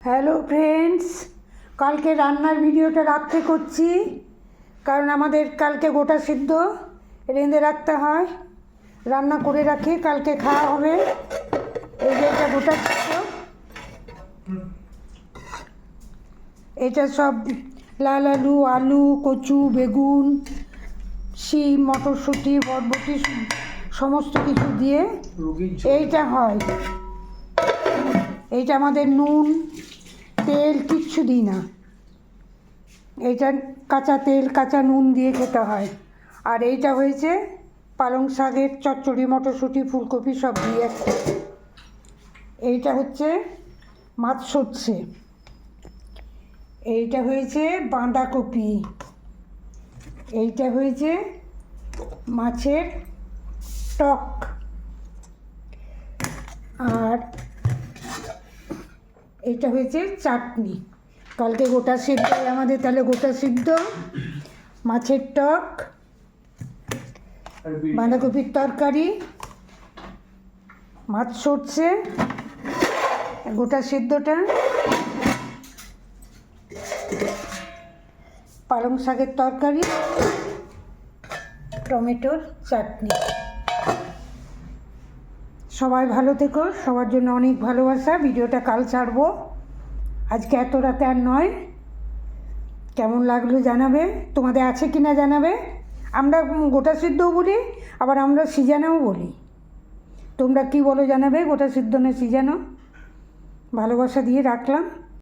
Hello friends, কালকে রান্নার ভিডিওটা রাত্রে করছি কারণ আমাদের কালকে গোটা সিদ্ধ রেঁধে রাখতে হয়, রান্না করে রাখি, কালকে খাওয়া হবে। এই যে এটা গোটা সিদ্ধ, এটা সব লাল আলু, আলু, কচু, বেগুন, শিম, মটরশুঁটি, বরবটি সমস্ত কিছু দিয়ে এইটা হয়। এইটা আমাদের নুন তেল কিচ্ছু দিই না, এইটা কাঁচা তেল কাঁচা নুন দিয়ে খেতে হয়। আর এইটা হয়েছে পালং শাকের চচ্চড়ি, মটরশুঁটি, ফুলকপি সব দিয়ে। এইটা হচ্ছে মাছ সর্ষে, এইটা হয়েছে বাঁধাকপি, এইটা হয়েছে মাছের টক, আর এইটা হয়েছে চাটনি। কালকে গোটা সিদ্ধ আমাদের, তাহলে গোটা সিদ্ধ, মাছের টক, বাঁধাকপির তরকারি, মাছ সর্ষে, গোটা সিদ্ধটা, পালং শাকের তরকারি, টমেটোর চাটনি। সবাই ভালো থেকো, সবার জন্য অনেক ভালোবাসা। ভিডিওটা কাল ছাড়বো, আজকে এত রাতে আর নয়। কেমন লাগলো জানাবে, তোমাদের আছে কি না জানাবে। আমরা গোটা সিদ্ধও বলি, আবার আমরা সিজানাও বলি। তোমরা কি বলো জানাবে, গোটা সিদ্ধ না সিজানো। ভালোবাসা দিয়ে রাখলাম।